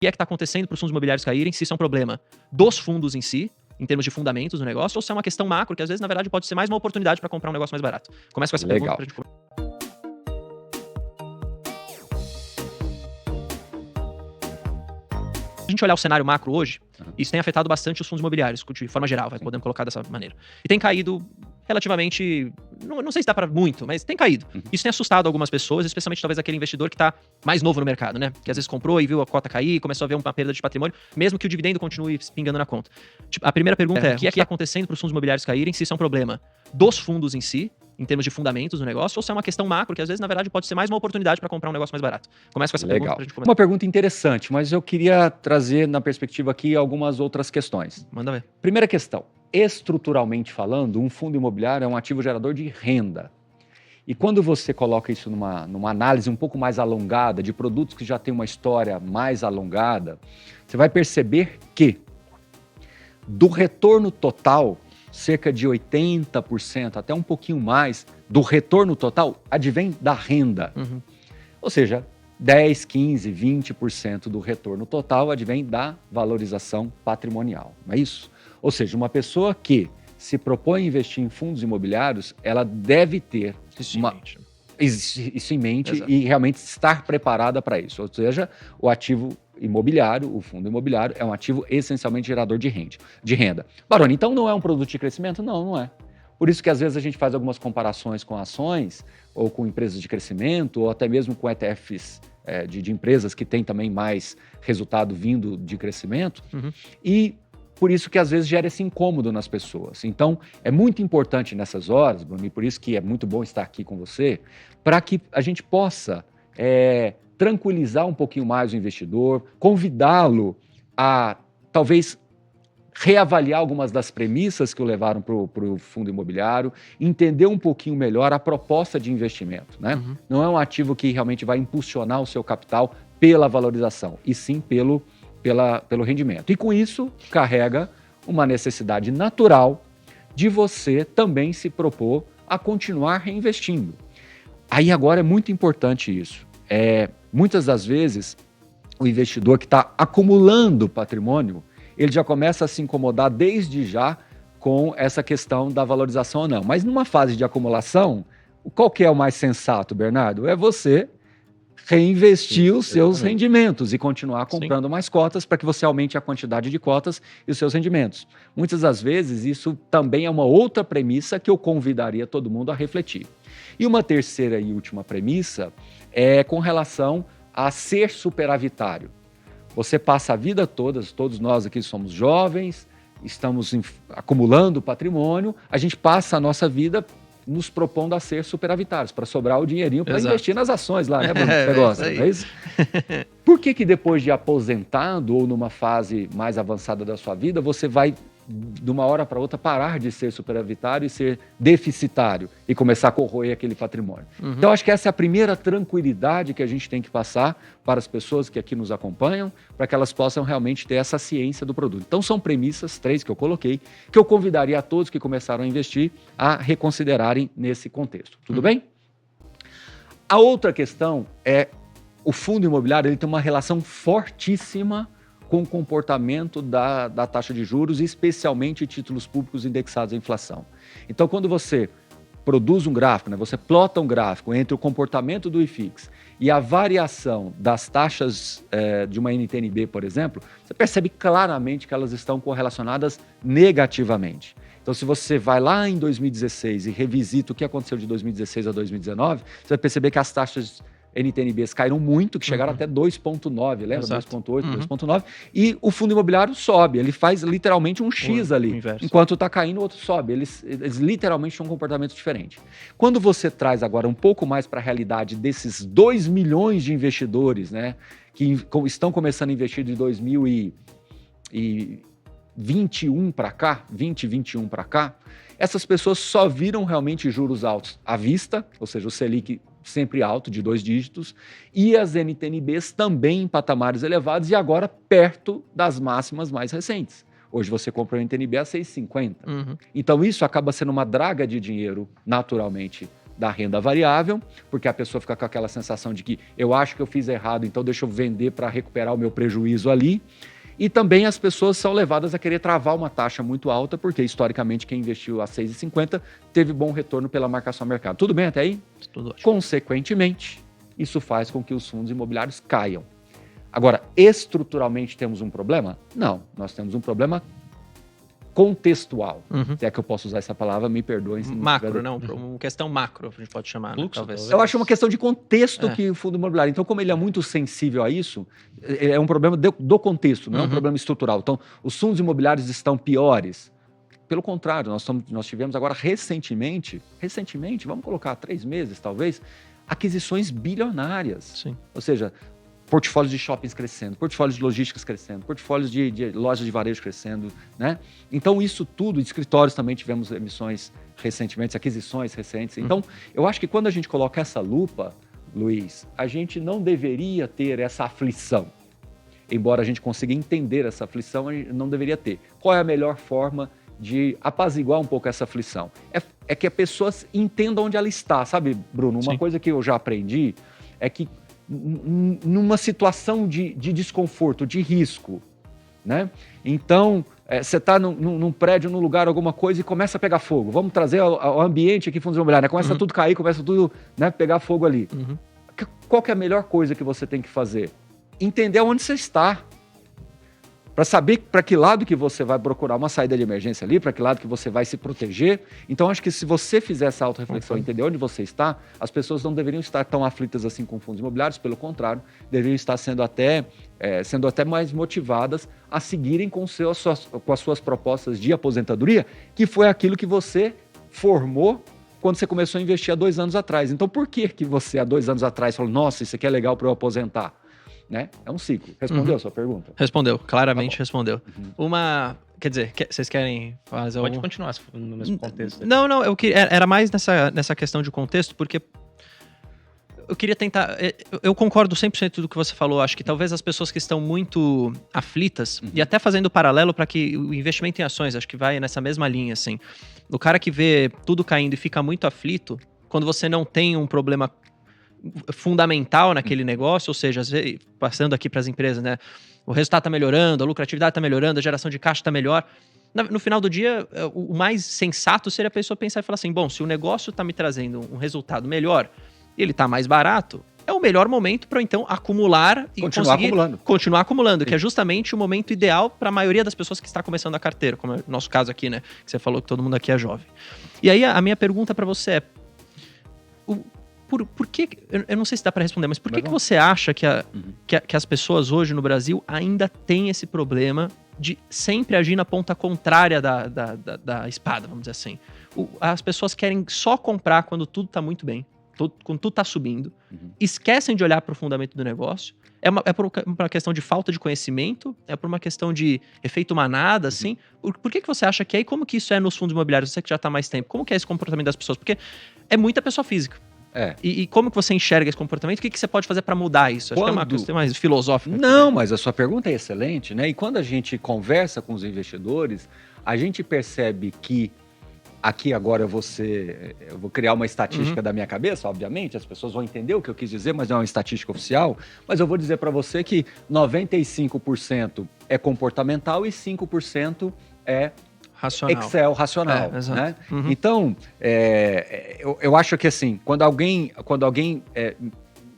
que é que está acontecendo para os fundos imobiliários caírem, se isso é um problema dos fundos em si, em termos de fundamentos do negócio, ou se é uma questão macro, que às vezes, na verdade, pode ser mais uma oportunidade para comprar um negócio mais barato. Começa com essa pergunta Legal. pra gente começar. Se a gente olhar o cenário macro hoje, isso tem afetado bastante os fundos imobiliários, de forma geral, podemos colocar dessa maneira. E tem caído relativamente, não sei se dá para muito, mas tem caído. Isso tem assustado algumas pessoas, especialmente talvez aquele investidor que está mais novo no mercado, né? Que às vezes comprou e viu a cota cair, começou a ver uma perda de patrimônio, mesmo que o dividendo continue pingando na conta. Tipo, a primeira pergunta é, o que é que está acontecendo para os fundos imobiliários caírem, se isso é um problema dos fundos em si, em termos de fundamentos do negócio, ou se é uma questão macro, que às vezes, na verdade, pode ser mais uma oportunidade para comprar um negócio mais barato. Começa com essa pergunta pra gente começar. Uma pergunta interessante, mas eu queria trazer na perspectiva aqui algumas outras questões. Manda ver. Primeira questão, estruturalmente falando, um fundo imobiliário é um ativo gerador de renda. E quando você coloca isso numa análise um pouco mais alongada, de produtos que já têm uma história mais alongada, você vai perceber que do retorno total, cerca de 80%, até um pouquinho mais, do retorno total advém da renda. Ou seja, 10, 15, 20% do retorno total advém da valorização patrimonial, não é isso? Ou seja, uma pessoa que se propõe a investir em fundos imobiliários, ela deve ter isso em mente Exato. e realmente estar preparada para isso. Ou seja, o ativo imobiliário, o fundo imobiliário, é um ativo essencialmente gerador de renda. Baroni, então não é um produto de crescimento? Não, não é. Por isso que às vezes a gente faz algumas comparações com ações, ou com empresas de crescimento, ou até mesmo com ETFs de empresas que têm também mais resultado vindo de crescimento. E por isso que às vezes gera esse incômodo nas pessoas. Então, é muito importante nessas horas, Bruno, e por isso que é muito bom estar aqui com você, para que a gente possa tranquilizar um pouquinho mais o investidor, convidá-lo a talvez reavaliar algumas das premissas que o levaram para o fundo imobiliário, entender um pouquinho melhor a proposta de investimento, né? Não é um ativo que realmente vai impulsionar o seu capital pela valorização, e sim pelo rendimento. E com isso, carrega uma necessidade natural de você também se propor a continuar reinvestindo. Aí agora é muito importante isso. Muitas das vezes, o investidor que está acumulando patrimônio, ele já começa a se incomodar desde já com essa questão da valorização ou não. Mas numa fase de acumulação, qual que é o mais sensato, Bernardo? É você reinvestir os seus rendimentos e continuar comprando mais cotas para que você aumente a quantidade de cotas e os seus rendimentos. Muitas das vezes, isso também é uma outra premissa que eu convidaria todo mundo a refletir. E uma terceira e última premissa é com relação a ser superavitário. Você passa a vida toda, todos nós aqui somos jovens, estamos acumulando patrimônio, a gente passa a nossa vida nos propondo a ser superavitários, para sobrar o dinheirinho para investir nas ações lá, né, Bruno? Você gosta, não é isso? Por que depois de aposentado ou numa fase mais avançada da sua vida, você vai, de uma hora para outra, parar de ser superavitário e ser deficitário e começar a corroer aquele patrimônio? Então, acho que essa é a primeira tranquilidade que a gente tem que passar para as pessoas que aqui nos acompanham, para que elas possam realmente ter essa ciência do produto. Então, são premissas, 3 que eu coloquei, que eu convidaria a todos que começaram a investir a reconsiderarem nesse contexto. Tudo bem? A outra questão é o fundo imobiliário, ele tem uma relação fortíssima com o comportamento da taxa de juros, especialmente títulos públicos indexados à inflação. Então, quando você produz um gráfico, né, você plota um gráfico entre o comportamento do IFIX e a variação das taxas de uma NTN-B, por exemplo, você percebe claramente que elas estão correlacionadas negativamente. Então, se você vai lá em 2016 e revisita o que aconteceu de 2016 a 2019, você vai perceber que as taxas NTN-Bs caíram muito, que chegaram até 2,9, lembra? 2,8, 2,9. E o fundo imobiliário sobe, ele faz literalmente um X ali. Enquanto está caindo, o outro sobe. Eles literalmente têm um comportamento diferente. Quando você traz agora um pouco mais para a realidade desses 2 milhões de investidores, né, que estão começando a investir de 2021 para cá, 2021 para cá, essas pessoas só viram realmente juros altos à vista, ou seja, o Selic sempre alto, de 2 dígitos, e as NTN-Bs também em patamares elevados e agora perto das máximas mais recentes. Hoje você compra o NTN-B a 6,50. Então isso acaba sendo uma draga de dinheiro naturalmente da renda variável, porque a pessoa fica com aquela sensação de que eu acho que eu fiz errado, então deixa eu vender para recuperar o meu prejuízo ali. E também as pessoas são levadas a querer travar uma taxa muito alta, porque historicamente quem investiu a 6,50 teve bom retorno pela marcação ao mercado. Tudo bem até aí? Tudo ótimo. Consequentemente, isso faz com que os fundos imobiliários caiam. Agora, estruturalmente temos um problema? Não, nós temos um problema contextual. Se é que eu posso usar essa palavra, me perdoem. Macro, não, uma questão macro, a gente pode chamar, né? Talvez. Eu acho uma questão de contexto que o fundo imobiliário. Então, como ele é muito sensível a isso, é um problema do contexto, não é um problema estrutural. Então, os fundos imobiliários estão piores. Pelo contrário, nós tivemos agora recentemente, vamos colocar 3 meses talvez, aquisições bilionárias. Sim. Ou seja, portfólios de shoppings crescendo, portfólios de logísticas crescendo, portfólios de lojas de varejo crescendo, né? Então, isso tudo, de escritórios também tivemos emissões recentemente, aquisições recentes. Então, eu acho que quando a gente coloca essa lupa, Luiz, a gente não deveria ter essa aflição. Embora a gente consiga entender essa aflição, a gente não deveria ter. Qual é a melhor forma de apaziguar um pouco essa aflição? É que a pessoa entenda onde ela está, sabe, Bruno? Uma coisa que eu já aprendi é que numa situação de desconforto, de risco, né? Então, você está num prédio, num lugar, alguma coisa e começa a pegar fogo. Vamos trazer ao ambiente aqui, fundos imobiliários, né? Começa tudo a cair, começa tudo, né, pegar fogo ali. Qual que é a melhor coisa que você tem que fazer? Entender onde você está. Para saber para que lado que você vai procurar uma saída de emergência ali, para que lado que você vai se proteger. Então, acho que se você fizer essa autorreflexão e entender onde você está, as pessoas não deveriam estar tão aflitas assim com fundos imobiliários, pelo contrário, deveriam estar sendo até mais motivadas a seguirem com as suas propostas de aposentadoria, que foi aquilo que você formou quando você começou a investir há 2 anos atrás. Então, por que você há 2 anos atrás falou, nossa, isso aqui é legal para eu aposentar? Né? É um ciclo. Respondeu a sua pergunta? Respondeu, claramente respondeu. Quer dizer, vocês querem fazer Pode continuar no mesmo contexto. Não, era mais nessa questão de contexto, porque eu queria tentar... Eu concordo 100% do que você falou. Acho que talvez as pessoas que estão muito aflitas, e até fazendo paralelo para que o investimento em ações, acho que vai nessa mesma linha, assim. O cara que vê tudo caindo e fica muito aflito, quando você não tem um problema fundamental naquele negócio, ou seja, passando aqui para as empresas, né? O resultado está melhorando, a lucratividade está melhorando, a geração de caixa está melhor. No final do dia, o mais sensato seria a pessoa pensar e falar assim, bom, se o negócio está me trazendo um resultado melhor e ele está mais barato, é o melhor momento para então acumular e continuar acumulando, que é justamente o momento ideal para a maioria das pessoas que está começando a carteira, como é o nosso caso aqui, né? Que você falou que todo mundo aqui é jovem. E aí a minha pergunta para você é, por que, eu não sei se dá para responder, mas por que você acha que as pessoas hoje no Brasil ainda têm esse problema de sempre agir na ponta contrária da espada, vamos dizer assim? As pessoas querem só comprar quando tudo está muito bem, quando tudo está subindo, esquecem de olhar para o fundamento do negócio. É por uma questão de falta de conhecimento? É por uma questão de efeito manada, assim? Por que você acha que é? E como que isso é nos fundos imobiliários? Você que já está há mais tempo. Como que é esse comportamento das pessoas? Porque é muita pessoa física. E como que você enxerga esse comportamento? O que você pode fazer para mudar isso? Acho que é uma questão mais filosófica. Não, mas a sua pergunta é excelente, né? E quando a gente conversa com os investidores, a gente percebe que aqui agora eu vou criar uma estatística da minha cabeça, obviamente, as pessoas vão entender o que eu quis dizer, mas não é uma estatística oficial, mas eu vou dizer para você que 95% é comportamental e 5% é Excel racional, né? Então, eu acho que assim, quando alguém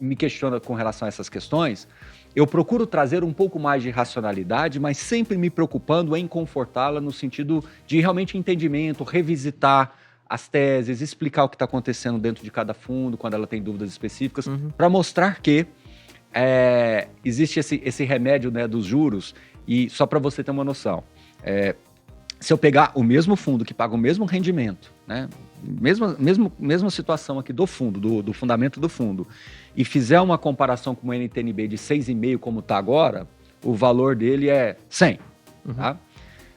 me questiona com relação a essas questões, eu procuro trazer um pouco mais de racionalidade, mas sempre me preocupando em confortá-la no sentido de realmente entendimento, revisitar as teses, explicar o que está acontecendo dentro de cada fundo, quando ela tem dúvidas específicas, para mostrar que existe esse remédio, né, dos juros. E só para você ter uma noção, se eu pegar o mesmo fundo que paga o mesmo rendimento, né, mesma situação aqui do fundo, do fundamento do fundo, e fizer uma comparação com o NTNB de 6,5 como está agora, o valor dele é 100. Tá?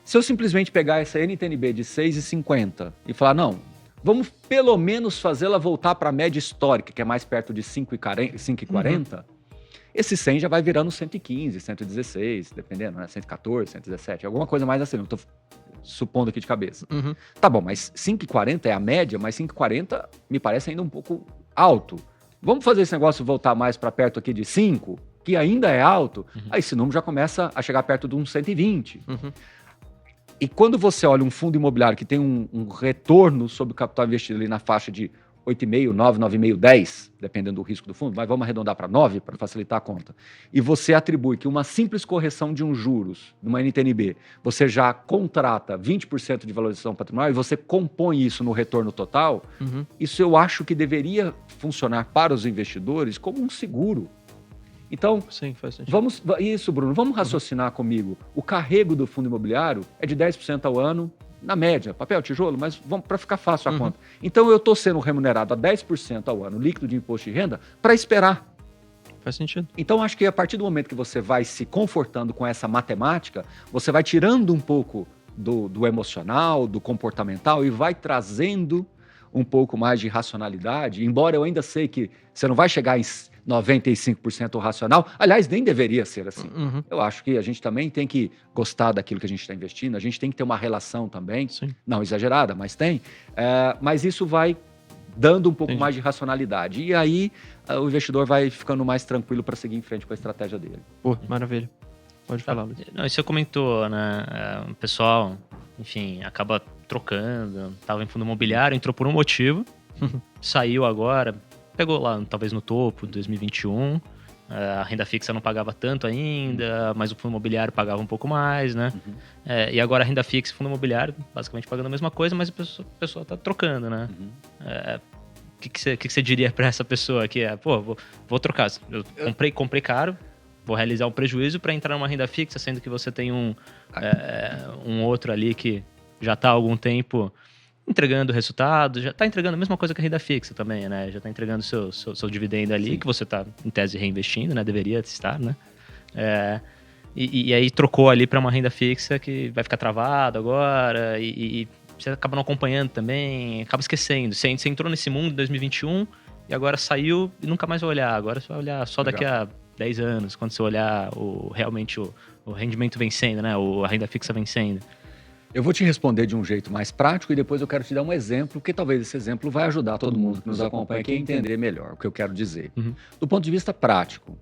Se eu simplesmente pegar essa NTNB de 6,50 e falar, não, vamos pelo menos fazê-la voltar para a média histórica, que é mais perto de 5,40, esse 100 já vai virando 115, 116, dependendo, né? 114, 117, alguma coisa mais assim. supondo aqui de cabeça. Uhum. Tá bom, mas 5,40 é a média, mas 5,40 me parece ainda um pouco alto. Vamos fazer esse negócio voltar mais para perto aqui de 5, que ainda é alto, aí esse número já começa a chegar perto de uns 120. Uhum. E quando você olha um fundo imobiliário que tem um retorno sobre o capital investido ali na faixa de 8,5, 9, 9,5, 10, dependendo do risco do fundo, mas vamos arredondar para 9 para facilitar a conta. E você atribui que uma simples correção de uns juros, numa NTNB, você já contrata 20% de valorização patrimonial e você compõe isso no retorno total, Uhum. isso eu acho que deveria funcionar para os investidores como um seguro. Então, Sim, faz sentido. Bruno, vamos raciocinar comigo. O carrego do fundo imobiliário é de 10% ao ano, na média, papel, tijolo, mas vamos para ficar fácil a conta. Então, eu estou sendo remunerado a 10% ao ano, líquido de imposto de renda, para esperar. Faz sentido. Então, acho que a partir do momento que você vai se confortando com essa matemática, você vai tirando um pouco do emocional, do comportamental e vai trazendo um pouco mais de racionalidade, embora eu ainda sei que você não vai chegar em 95% racional. Aliás, nem deveria ser assim. Uhum. Eu acho que a gente também tem que gostar daquilo que a gente está investindo, a gente tem que ter uma relação também, Sim. não exagerada, mas tem. Mas isso vai dando um pouco Entendi. mais de racionalidade. E aí o investidor vai ficando mais tranquilo para seguir em frente com a estratégia dele. Pô, maravilha. Pode falar, Luiz. Não, isso você comentou, né? O pessoal, enfim, acaba trocando, tava em fundo imobiliário, entrou por um motivo, saiu agora, pegou lá, talvez no topo, 2021, a renda fixa não pagava tanto ainda, mas o fundo imobiliário pagava um pouco mais, né? E agora a renda fixa e o fundo imobiliário, basicamente pagando a mesma coisa, mas a pessoa tá trocando, né? O que você diria para essa pessoa que vou trocar, eu comprei caro, vou realizar um prejuízo para entrar numa renda fixa, sendo que você tem um outro ali que já está há algum tempo entregando resultado, já está entregando a mesma coisa que a renda fixa também, né? Já está entregando seu dividendo ali, Sim. que você está, em tese, reinvestindo, né? Deveria estar, né? E aí trocou ali para uma renda fixa que vai ficar travado agora e você acaba não acompanhando também, acaba esquecendo. Você entrou nesse mundo em 2021 e agora saiu e nunca mais vai olhar. Agora você vai olhar só daqui a 10 anos, quando você olhar realmente o rendimento vencendo, né? A renda fixa vencendo. Eu vou te responder de um jeito mais prático e depois eu quero te dar um exemplo, porque talvez esse exemplo vai ajudar todo mundo que nos acompanha aqui a entender melhor o que eu quero dizer. Do ponto de vista prático,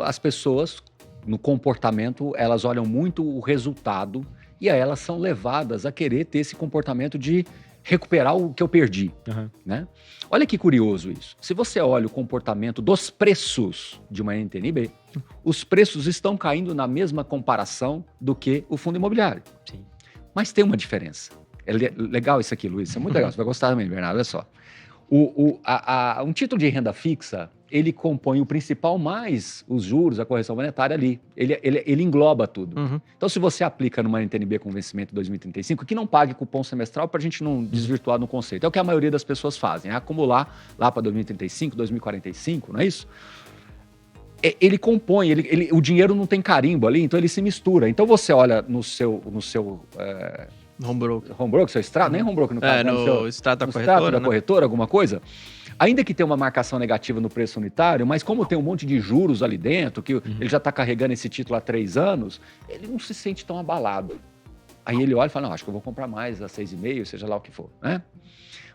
as pessoas, no comportamento, elas olham muito o resultado e aí elas são levadas a querer ter esse comportamento de recuperar o que eu perdi. Né? Olha que curioso isso. Se você olha o comportamento dos preços de uma NTNB, os preços estão caindo na mesma comparação do que o fundo imobiliário. Sim. Mas tem uma diferença. É legal isso aqui, Luiz. Isso é muito legal. Você vai gostar também, Bernardo. Olha só. Um título de renda fixa, ele compõe o principal mais os juros, a correção monetária ali. Ele engloba tudo. Então, se você aplica numa NTNB com vencimento em 2035, que não pague cupom semestral para a gente não desvirtuar no conceito. É o que a maioria das pessoas fazem. É acumular lá para 2035, 2045, não é isso? Ele compõe, o dinheiro não tem carimbo ali, então ele se mistura. Então você olha no seu Home broker. home broker, seu extrato, nem home broker no caso, no extrato da no corretora, extrato da né? corretora, alguma coisa, ainda que tenha uma marcação negativa no preço unitário, mas como tem um monte de juros ali dentro, que ele já está carregando esse título há 3 anos, ele não se sente tão abalado. Aí ele olha e fala, não, acho que eu vou comprar mais a 6,5, seja lá o que for, né?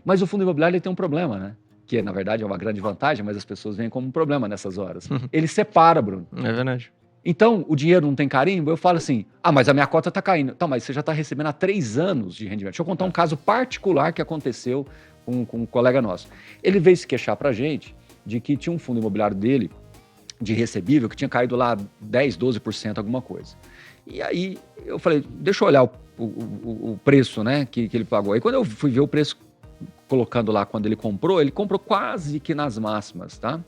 Mas o fundo imobiliário ele tem um problema, né? Que na verdade é uma grande vantagem, mas as pessoas veem como um problema nessas horas. Ele separa, Bruno. É verdade. Então, o dinheiro não tem carimbo, eu falo assim, mas a minha cota está caindo. Então, mas você já está recebendo há 3 anos de rendimento. Deixa eu contar um caso particular que aconteceu com um colega nosso. Ele veio se queixar para a gente de que tinha um fundo imobiliário dele, de recebível, que tinha caído lá 10%, 12%, alguma coisa. E aí, eu falei, deixa eu olhar o preço, né, que ele pagou. Aí, quando eu fui ver o preço, colocando lá quando ele comprou quase que nas máximas, tá?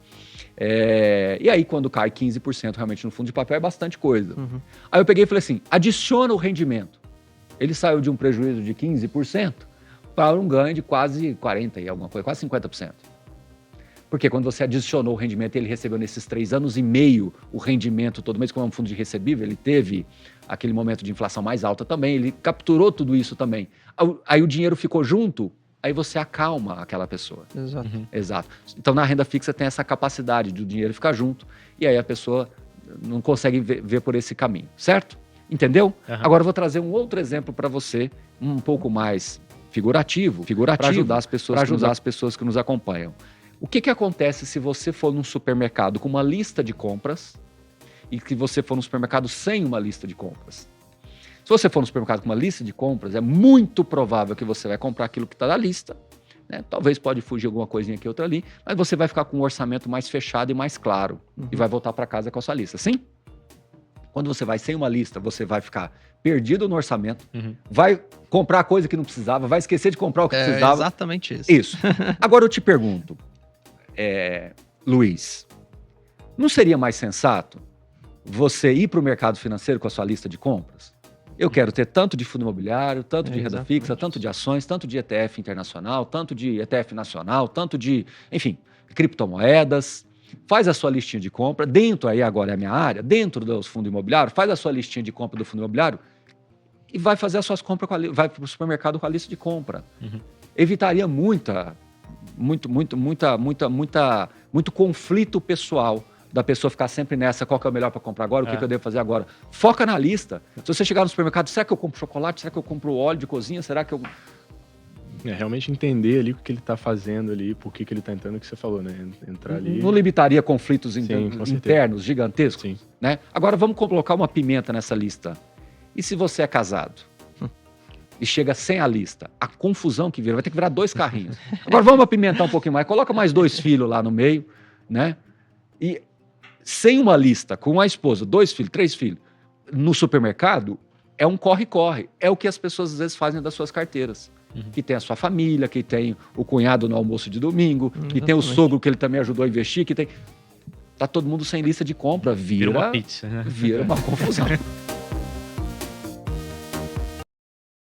E aí, quando cai 15% realmente no fundo de papel, é bastante coisa. Aí eu peguei e falei assim, adiciona o rendimento. Ele saiu de um prejuízo de 15% para um ganho de quase 40% e alguma coisa, quase 50%. Porque quando você adicionou o rendimento, ele recebeu nesses 3 anos e meio o rendimento todo mês, como é um fundo de recebível, ele teve aquele momento de inflação mais alta também, ele capturou tudo isso também. Aí o dinheiro ficou junto, aí você acalma aquela pessoa. Exato. Exato. Então, na renda fixa tem essa capacidade do dinheiro ficar junto e aí a pessoa não consegue ver por esse caminho, certo? Entendeu? Aham. Agora eu vou trazer um outro exemplo para você, um pouco mais figurativo, para ajudar as pessoas que nos acompanham. O que acontece se você for num supermercado com uma lista de compras e que você for num supermercado sem uma lista de compras? Se você for no supermercado com uma lista de compras, é muito provável que você vai comprar aquilo que está na lista, né? Talvez pode fugir alguma coisinha aqui, outra ali, mas você vai ficar com um orçamento mais fechado e mais claro e vai voltar para casa com a sua lista. Sim? Quando você vai sem uma lista, você vai ficar perdido no orçamento, vai comprar coisa que não precisava, vai esquecer de comprar o que precisava. Exatamente isso. Isso. Agora eu te pergunto, Luiz, não seria mais sensato você ir para o mercado financeiro com a sua lista de compras? Eu quero ter tanto de fundo imobiliário, tanto de renda fixa, tanto de ações, tanto de ETF internacional, tanto de ETF nacional, tanto de, enfim, criptomoedas. Faz a sua listinha de compra, dentro aí agora é a minha área, dentro dos fundos imobiliários, faz a sua listinha de compra do fundo imobiliário e vai fazer as suas compras, vai para o supermercado com a lista de compra. Evitaria muito conflito pessoal da pessoa ficar sempre nessa, qual que é o melhor para comprar agora, o que eu devo fazer agora. Foca na lista. Se você chegar no supermercado, será que eu compro chocolate? Será que eu compro óleo de cozinha? Será que eu... realmente entender ali o que ele está fazendo ali, por que ele está entrando, o que você falou, né? Entrar ali... Não limitaria conflitos Sim, internos gigantescos? Sim. Né? Agora vamos colocar uma pimenta nessa lista. E se você é casado? E chega sem a lista, a confusão que vira, vai ter que virar 2 carrinhos. Agora vamos apimentar um pouquinho mais, coloca mais 2 filhos lá no meio, né? E sem uma lista, com a esposa, 2 filhos, 3 filhos, no supermercado, é um corre-corre. É o que as pessoas às vezes fazem das suas carteiras. Que tem a sua família, que tem o cunhado no almoço de domingo, que tem o sogro que ele também ajudou a investir, que tem... Tá todo mundo sem lista de compra, vira uma pizza, né? Vira uma confusão.